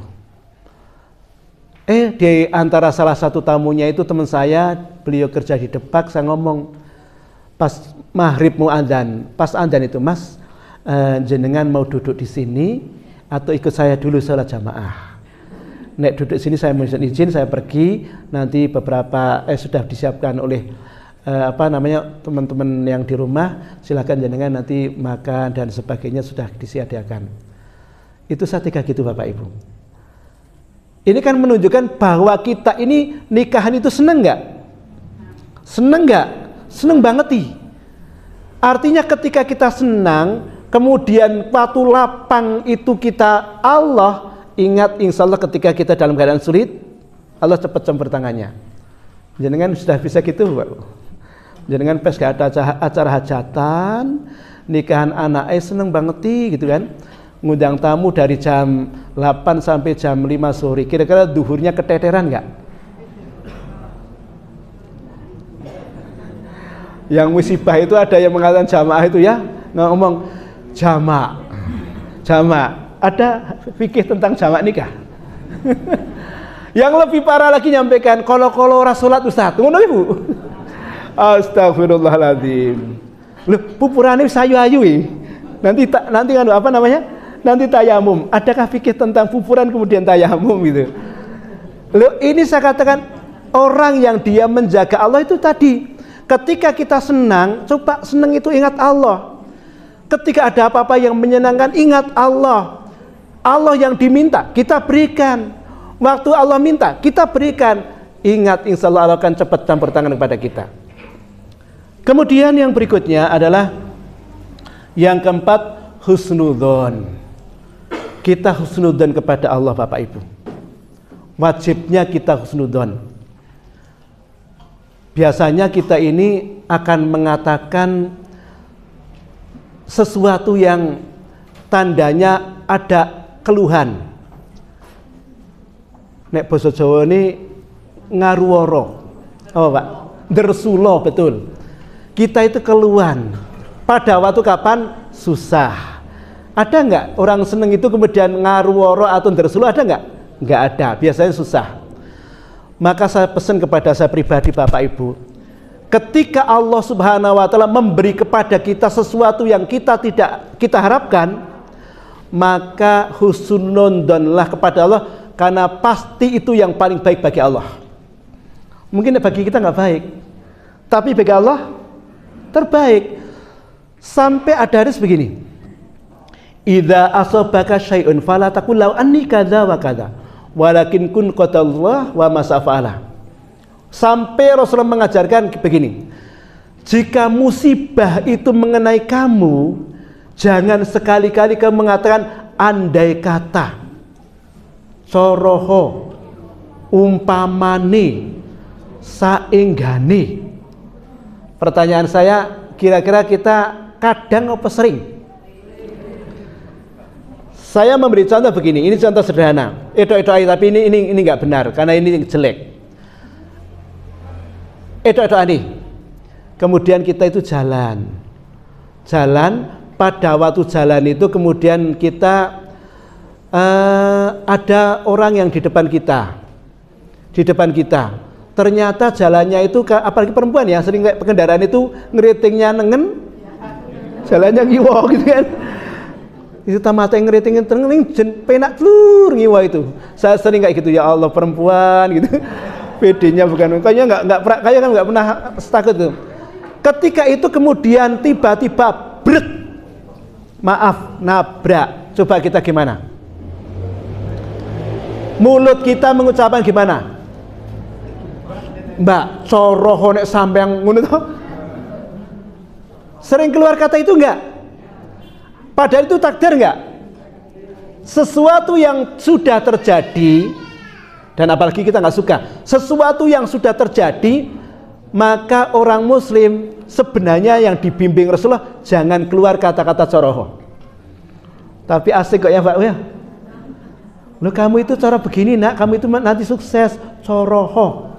Speaker 1: Di antara salah satu tamunya itu teman saya, beliau kerja di Depak, saya ngomong pas maghrib mau adzan, pas adzan itu, Mas, jenengan mau duduk di sini atau ikut saya dulu sholat jamaah? nek duduk sini saya mohon izin saya pergi, nanti beberapa sudah disiapkan oleh teman-teman yang di rumah, silakan jenengan nanti makan dan sebagainya sudah disediakan. Itu seketika gitu Bapak Ibu. Ini kan menunjukkan bahwa kita ini nikahan itu seneng nggak? Seneng nggak? Seneng banget nih. Artinya ketika kita senang, kemudian waktu lapang itu kita Allah, ingat insya Allah ketika kita dalam keadaan sulit, Allah cepat campur tangannya. Jenengan sudah bisa gitu Pak. Jenengan pas gak ada acara hajatan, nikahan anak seneng banget nih gitu kan. Ngundang tamu dari jam 8 sampai jam 5 sore. Kira-kira duhurnya keteteran nggak? Yang musibah itu ada yang mengatakan jamaah itu ya, ngomong jamak. Ada fikih tentang jamak nikah. Yang lebih parah lagi nyampaikan kalau orang sholat Ustaz, ngono Ibu. Astagfirullahaladzim. Loh, pupurane sayu-ayu nanti kan nanti tayamum. Adakah fikih tentang pupuran kemudian tayamum gitu? Loh, ini saya katakan orang yang dia menjaga Allah itu tadi, ketika kita senang, coba senang itu ingat Allah. Ketika ada apa-apa yang menyenangkan, ingat Allah. Allah yang diminta kita berikan. Waktu Allah minta kita berikan. Ingat insya Allah akan cepat campur tangan kepada kita. Kemudian yang berikutnya adalah yang keempat, husnudzon. Kita husnudzon kepada Allah Bapak Ibu. Wajibnya kita husnudzon. Biasanya kita ini akan mengatakan sesuatu yang tandanya ada keluhan. Nek basa Jawa ini ngaruworo. Apa Pak? Dersulo, betul. Kita itu keluhan pada waktu kapan susah. Ada nggak orang seneng itu kemudian ngaruworo atau dersulo, ada nggak? Nggak ada, biasanya susah. Maka saya pesan kepada saya pribadi Bapak Ibu, ketika Allah Subhanahu wa Ta'ala memberi kepada kita sesuatu yang kita harapkan, maka husnudonlah kepada Allah, karena pasti itu yang paling baik bagi Allah. Mungkin bagi kita nggak baik, tapi bagi Allah terbaik. Sampai ada hadis begini, idza asabaka syai'un fala taqul law anni kadza wa kadza walakin kun qatallah wa ma safa'ala. Sampai Rasulullah mengajarkan begini, jika musibah itu mengenai kamu, jangan sekali-kali kamu mengatakan andai kata, coroho, umpamane, saenggane. Pertanyaan saya, kira-kira kita kadang apa sering? Saya memberi contoh begini, ini contoh sederhana. Tapi ini nggak benar karena ini jelek. Kemudian kita itu jalan. Pada waktu jalan itu kemudian kita ada orang yang di depan kita. Ternyata jalannya itu, apalagi perempuan ya, sering kayak kendaraan itu ngeritingnya nengen, jalannya ngiwa gitu kan. Itu tamatnya ngeritingnya nengen, penak telur ngiwa itu. Saya sering kayak gitu, ya Allah perempuan gitu. PD-nya bukan, kayaknya nggak pernah takut tuh. Ketika itu kemudian tiba-tiba brek, maaf, nabrak. Coba kita gimana? Mulut kita mengucapkan gimana? Mbak, coroh nek sampeang ngono to. Sering keluar kata itu enggak? Padahal itu takdir enggak? Sesuatu yang sudah terjadi, dan apalagi kita nggak suka sesuatu yang sudah terjadi, maka orang muslim sebenarnya yang dibimbing Rasulullah jangan keluar kata-kata coroh. Tapi asik kok ya Pak ya. Loh, kamu itu cara begini nak, kamu itu nanti sukses, coroh.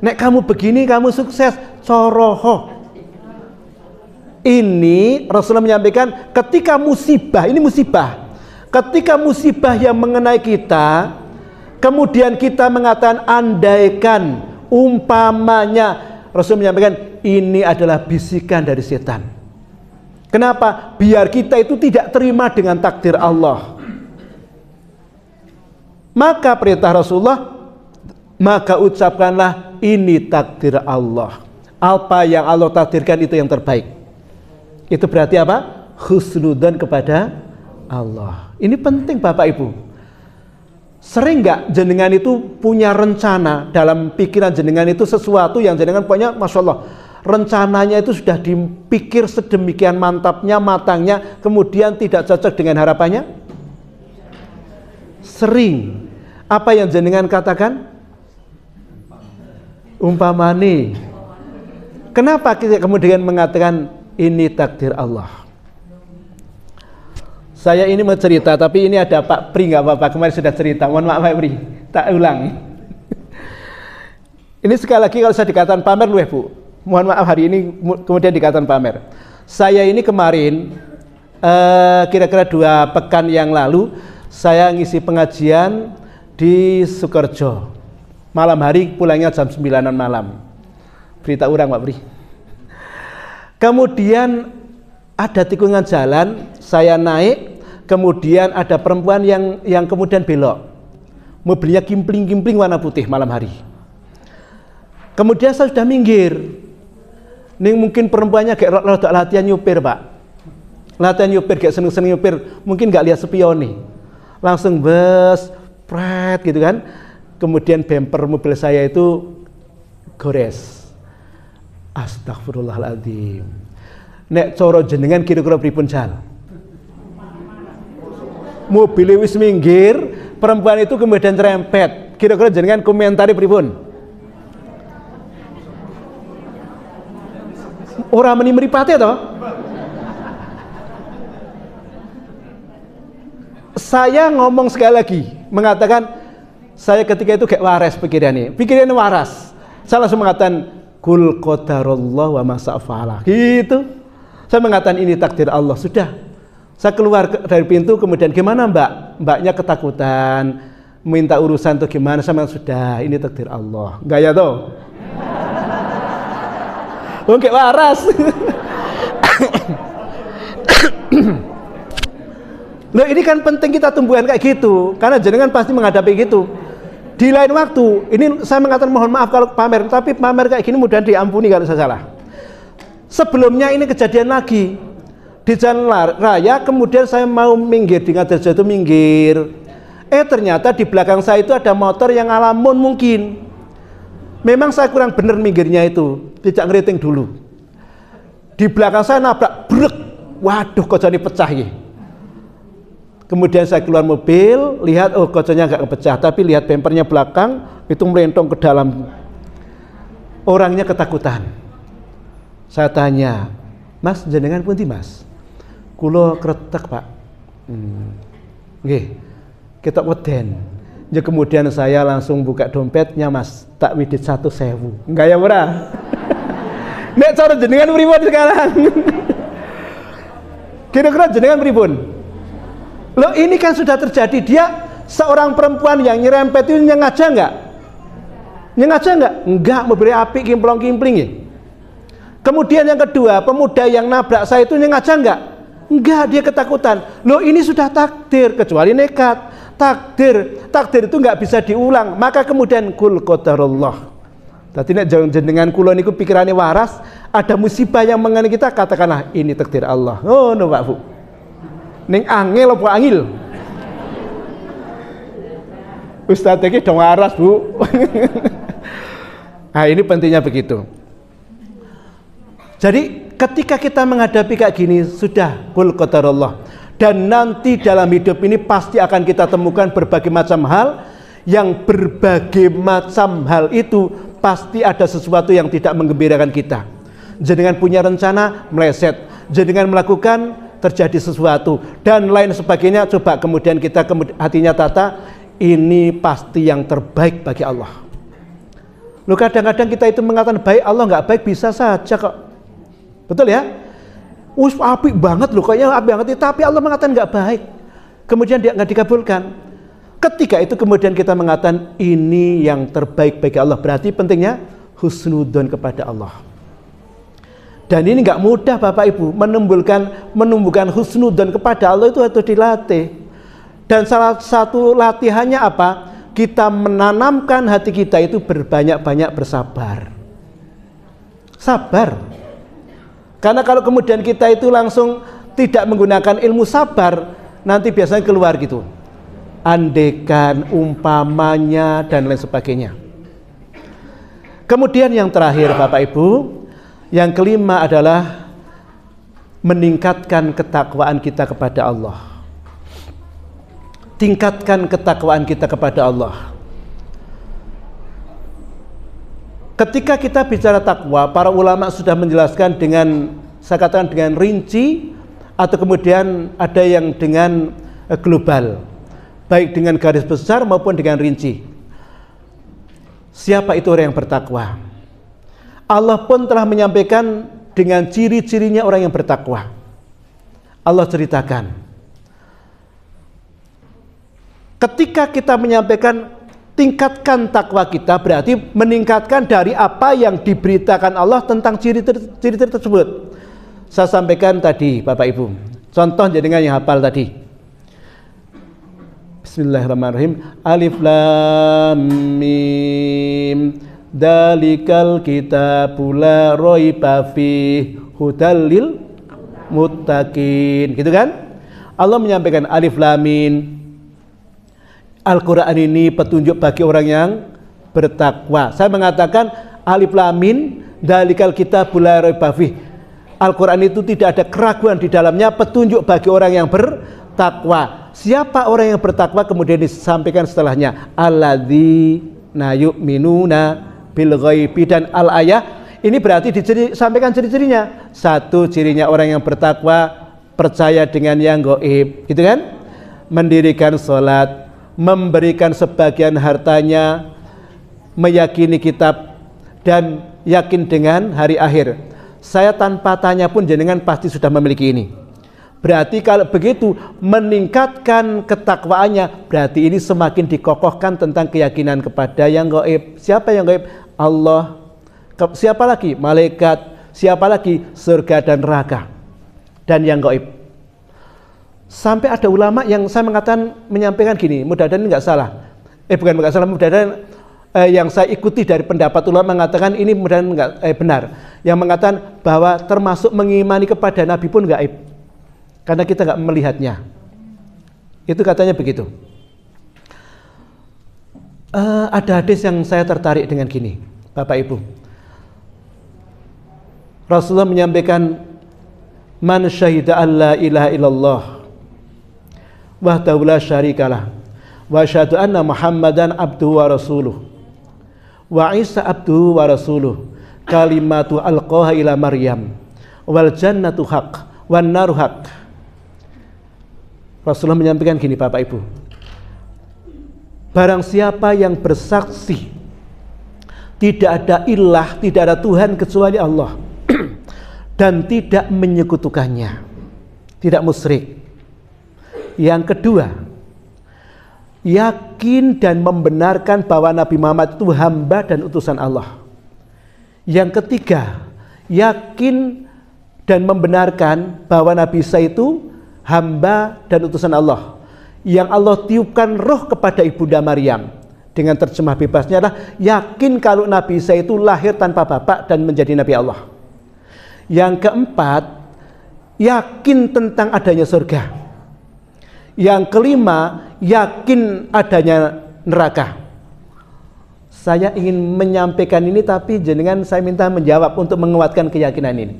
Speaker 1: Nek kamu begini kamu sukses, coroho. Ini Rasulullah menyampaikan ketika musibah, ini musibah. Ketika musibah yang mengenai kita, kemudian kita mengatakan andaikan, umpamanya, Rasul menyampaikan ini adalah bisikan dari setan. Kenapa? Biar kita itu tidak terima dengan takdir Allah. Maka perintah Rasulullah, maka ucapkanlah ini takdir Allah. Apa yang Allah takdirkan itu yang terbaik. Itu berarti apa? Husnudzon kepada Allah. Ini penting Bapak Ibu. Sering nggak jenengan itu punya rencana dalam pikiran jenengan itu sesuatu yang jenengan punya, Masya Allah, rencananya itu sudah dipikir sedemikian mantapnya, matangnya, kemudian tidak cocok dengan harapannya? Sering. Apa yang jenengan katakan? Umpamane. Kenapa kita kemudian mengatakan ini takdir Allah? Saya ini mau cerita, tapi ini ada Pak Pri, nggak apa-apa, kemarin sudah cerita, mohon maaf Pak Pri, tak ulang. Ini sekali lagi kalau saya dikatakan pamer luweh Bu, mohon maaf hari ini kemudian dikatakan pamer. Saya ini kemarin kira-kira 2 pekan yang lalu saya ngisi pengajian di Sukorejo, malam hari, pulangnya jam 9-an malam. Berita orang Pak Pri. Kemudian ada tikungan jalan, saya naik, kemudian ada perempuan yang kemudian belok. Mobilnya kimpling-kimpling warna putih malam hari. Kemudian saya sudah minggir. Ini mungkin perempuannya kayak latihan nyupir Pak. Latihan nyupir, kayak seneng-seneng nyupir, mungkin nggak lihat spion nih. Langsung bus, pret gitu kan. Kemudian bumper mobil saya itu gores. Astagfirullahaladzim. Nek coro jenengan kira-kira pripun jal? Mobil wis minggir, perempuan itu kemudian cerempet. Kira-kira jenengan komentari pripun? Orang meni mripate toh? Saya ngomong sekali lagi, mengatakan saya ketika itu kayak waras pikirannya waras. Saya langsung mengatakan kul qadarullah wa ma sa'fa'ala. Gitu. Saya mengatakan ini takdir Allah. Sudah. Saya keluar dari pintu, kemudian gimana Mbak? Mbaknya ketakutan, minta urusan tuh gimana? Sama sudah, ini takdir Allah. Enggak ya toh? Oh, kayak waras. Loh, ini kan penting kita tumbuhan kayak gitu, karena jenengan pasti menghadapi gitu. Di lain waktu, ini saya mengatakan mohon maaf kalau pamer, tapi pamer kayak gini mudah diampuni kalau saya salah. Sebelumnya ini kejadian lagi di jalan raya, kemudian saya mau minggir di Ngadarjo itu minggir. Ternyata di belakang saya itu ada motor yang ngalamun mungkin. Memang saya kurang bener minggirnya itu, tidak ngeriting dulu. Di belakang saya nabrak, brek. Waduh, kocoknya pecah ya. Kemudian saya keluar mobil, lihat oh kocoknya nggak kepecah, tapi lihat bempernya belakang itu merentong ke dalam. Orangnya ketakutan. Saya tanya, Mas jenengan pundi Mas? Kulo kretek Pak. Nggih, ketok weden. Ya kemudian saya langsung buka dompetnya Mas, tak widit 1.000. Enggak ya murah. Nek cara jenengan pripun sekarang? Kira-kira jenengan pripun? Loh ini kan sudah terjadi, dia seorang perempuan yang nyerempet itu nyengaja enggak? Nyengaja enggak? Enggak, mobilnya api kimpling-kimpling ya. Kemudian yang kedua, pemuda yang nabrak saya itu nyengaja enggak? Enggak, dia ketakutan. Loh ini sudah takdir, kecuali nekat. Takdir itu enggak bisa diulang. Maka kemudian kul qadarullah. Tadi nek jenengan kula niku pikirannya waras, ada musibah yang mengenai kita, katakanlah ini takdir Allah. Oh no Pak Bu. Ning angel apa angil? Ustaz iki dong waras Bu. Nah ini pentingnya begitu. Jadi ketika kita menghadapi kayak gini, sudah kul qadarullah. Dan nanti dalam hidup ini pasti akan kita temukan berbagai macam hal, yang berbagai macam hal itu pasti ada sesuatu yang tidak menggembirakan kita. Jenengan punya rencana meleset, jenengan melakukan terjadi sesuatu dan lain sebagainya. Coba kemudian kita hatinya tata, ini pasti yang terbaik bagi Allah. Loh kadang-kadang kita itu mengatakan baik, Allah nggak baik, bisa saja kok. Betul ya? Apik banget loh, kayaknya apik banget, tapi Allah mengatakan nggak baik. Kemudian dia nggak dikabulkan. Ketika itu kemudian kita mengatakan ini yang terbaik bagi Allah. Berarti pentingnya husnudzon kepada Allah. Dan ini nggak mudah Bapak Ibu, menumbuhkan husnudzon kepada Allah itu harus dilatih. Dan salah satu latihannya apa? Kita menanamkan hati kita itu berbanyak-banyak bersabar. Sabar. Karena kalau kemudian kita itu langsung tidak menggunakan ilmu sabar, nanti biasanya keluar gitu. Andekan, umpamanya, dan lain sebagainya. Kemudian yang terakhir Bapak Ibu, yang kelima adalah meningkatkan ketakwaan kita kepada Allah. Tingkatkan ketakwaan kita kepada Allah. Ketika kita bicara takwa, para ulama sudah menjelaskan dengan, saya katakan dengan rinci, atau kemudian ada yang dengan global, baik dengan garis besar maupun dengan rinci. Siapa itu orang yang bertakwa? Allah pun telah menyampaikan dengan ciri-cirinya orang yang bertakwa. Allah ceritakan. Ketika kita menyampaikan tingkatkan takwa kita, berarti meningkatkan dari apa yang diberitakan Allah tentang ciri-ciri tersebut. Saya sampaikan tadi Bapak Ibu, contoh jenengan yang hafal tadi. Bismillahirrahmanirrahim. Alif Lam Mim, dalikal kitabul la raiba fihi hudal lil muttaqin. Gitu kan? Allah menyampaikan Alif Lam Mim. Al-Quran ini petunjuk bagi orang yang bertakwa. Saya mengatakan Alif Lam Mim, dalikal kitabul la raiba fihi. Al-Quran itu tidak ada keraguan di dalamnya, petunjuk bagi orang yang bertakwa. Siapa orang yang bertakwa? Kemudian disampaikan setelahnya alladzina yu'minuna bil ghaibi, dan al-ayah ini berarti disampaikan ciri-cirinya. Satu, cirinya orang yang bertakwa percaya dengan yang gaib, gitu kan? Mendirikan sholat, memberikan sebagian hartanya, meyakini kitab, dan yakin dengan hari akhir. Saya tanpa tanya pun jenengan pasti sudah memiliki ini. Berarti kalau begitu meningkatkan ketakwaannya, berarti ini semakin dikokohkan tentang keyakinan kepada yang gaib. Siapa yang gaib? Allah. Siapa lagi? Malaikat. Siapa lagi? Surga dan neraka. Dan yang gaib. Sampai ada ulama yang saya mengatakan menyampaikan gini, mudah-mudahan nggak salah. Bukan nggak salah, mudah-mudahan yang saya ikuti dari pendapat ulama mengatakan ini mudah-mudahan nggak benar. Yang mengatakan bahwa termasuk mengimani kepada Nabi pun gaib. Karena kita nggak melihatnya. Itu katanya begitu. Ada hadis yang saya tertarik dengan gini, Bapak Ibu. Rasulullah menyampaikan, man syahida alla ilaha illallah wahdahu la syarikalah wa asyhadu anna Muhammadan abduhu wa rasuluh wa Isa abduhu wa rasuluh kalimatu alqaha ila Maryam wal jannatu haq wan naru haq. Rasulullah menyampaikan gini Bapak Ibu, barang siapa yang bersaksi tidak ada ilah, tidak ada Tuhan kecuali Allah dan tidak menyekutukannya, tidak musyrik. Yang kedua, yakin dan membenarkan bahwa Nabi Muhammad itu hamba dan utusan Allah. Yang ketiga, yakin dan membenarkan bahwa Nabi Isa itu hamba dan utusan Allah, yang Allah tiupkan roh kepada Ibunda Maryam. Dengan terjemah bebasnya adalah yakin kalau Nabi Isa itu lahir tanpa bapak dan menjadi Nabi Allah. Yang keempat, yakin tentang adanya surga. Yang kelima, yakin adanya neraka. Saya ingin menyampaikan ini, tapi jenengan saya minta menjawab untuk menguatkan keyakinan ini.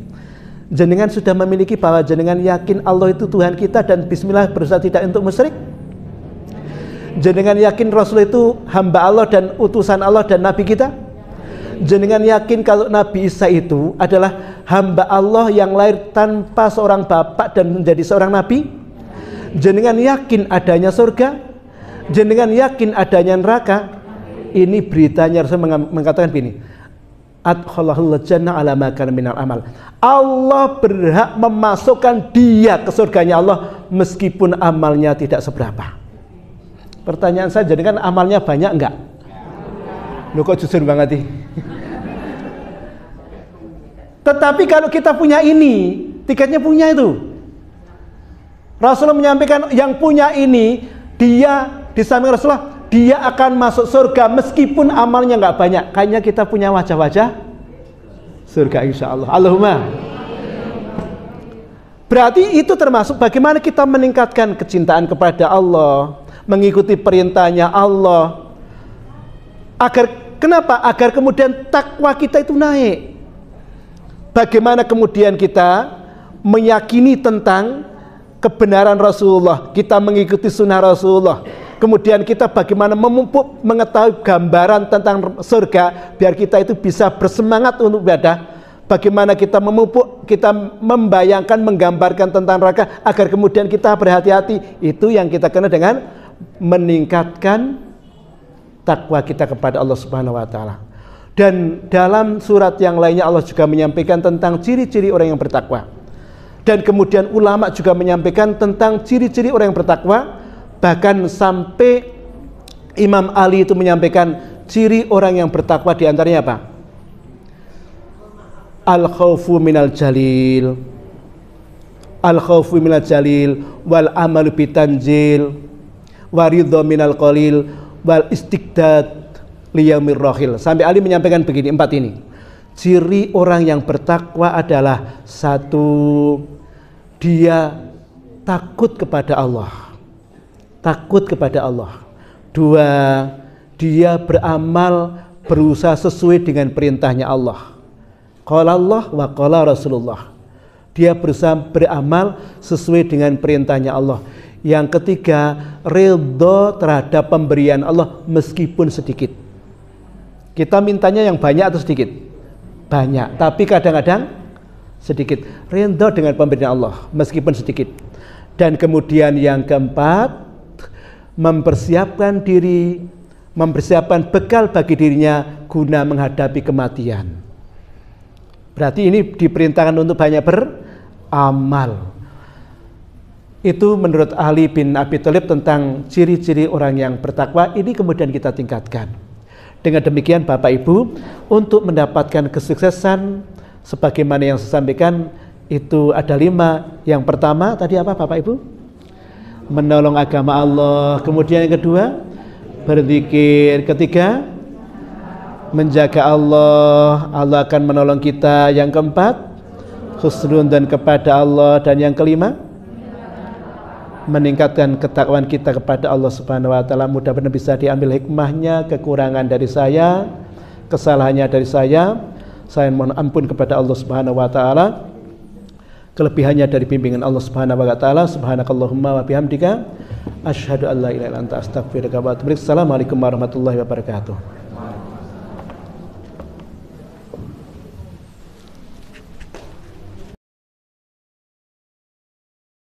Speaker 1: Jenengan sudah memiliki bahwa jenengan yakin Allah itu Tuhan kita dan bismillah berusaha tidak untuk musyrik. Jenengan yakin Rasul itu hamba Allah dan utusan Allah dan Nabi kita. Jenengan yakin kalau Nabi Isa itu adalah hamba Allah yang lahir tanpa seorang bapak dan menjadi seorang Nabi. Jenengan yakin adanya surga. Jenengan yakin adanya neraka. Ini beritanya Rasul mengatakan begini, adkhalahul jannah ala ma kana minal amal. Allah berhak memasukkan dia ke surganya Allah meskipun amalnya tidak seberapa. Pertanyaan saya, jadi kan amalnya banyak enggak? Loh kok jujur banget sih? Tetapi kalau kita punya ini, tiketnya punya itu. Rasulullah menyampaikan yang punya ini dia di samping Rasulullah, dia akan masuk surga meskipun amalnya nggak banyak. Kayaknya kita punya wajah-wajah surga insya Allah. Allahumma. Berarti itu termasuk bagaimana kita meningkatkan kecintaan kepada Allah, mengikuti perintahnya Allah. Kenapa? Agar kemudian takwa kita itu naik. Bagaimana kemudian kita meyakini tentang kebenaran Rasulullah, kita mengikuti sunnah Rasulullah, kemudian kita bagaimana memupuk mengetahui gambaran tentang surga biar kita itu bisa bersemangat untuk ibadah. Bagaimana kita memupuk, kita membayangkan, menggambarkan tentang neraka agar kemudian kita berhati-hati. Itu yang kita kenal dengan meningkatkan takwa kita kepada Allah Subhanahu wa taala. Dan dalam surat yang lainnya Allah juga menyampaikan tentang ciri-ciri orang yang bertakwa. Dan kemudian ulama juga menyampaikan tentang ciri-ciri orang yang bertakwa. Bahkan sampai Imam Ali itu menyampaikan ciri orang yang bertakwa diantaranya apa? Al-khawfu minal jalil, al-khawfu minal jalil, wal amalu bitanjil, waridho minal qalil, wal istiqdad liyaumir rahil. Sampai Ali menyampaikan begini, 4 ini. Ciri orang yang bertakwa adalah 1, dia takut kepada Allah. Takut kepada Allah. 2, dia beramal berusaha sesuai dengan perintahnya Allah. Qala Allah wa qala Rasulullah. Dia berusaha beramal sesuai dengan perintahnya Allah. Yang ketiga, ridho terhadap pemberian Allah meskipun sedikit. Kita mintanya yang banyak atau sedikit? Banyak, tapi kadang-kadang sedikit. Ridho dengan pemberian Allah meskipun sedikit. Dan kemudian yang keempat, mempersiapkan diri, mempersiapkan bekal bagi dirinya guna menghadapi kematian. Berarti ini diperintahkan untuk banyak beramal. Itu menurut Ali bin Abi Thalib tentang ciri-ciri orang yang bertakwa. Ini kemudian kita tingkatkan. Dengan demikian Bapak Ibu, untuk mendapatkan kesuksesan sebagaimana yang saya sampaikan itu ada 5. Yang pertama tadi apa Bapak Ibu? Menolong agama Allah. Kemudian yang kedua, berzikir. Ketiga, menjaga Allah. Allah akan menolong kita. Yang keempat, husnudzon kepada Allah. Dan yang kelima, meningkatkan ketakwaan kita kepada Allah Subhanahu wa taala. Mudah-mudahan bisa diambil hikmahnya. Kekurangan dari saya, kesalahannya dari saya mohon ampun kepada Allah Subhanahu wa taala. Kelebihannya dari bimbingan Allah Subhanahu wa taala. Subhanakallahumma wa bihamdika asyhadu an la ilaha illa anta astaghfiruka wa atubu ilaik. Assalamualaikum warahmatullahi wabarakatuh.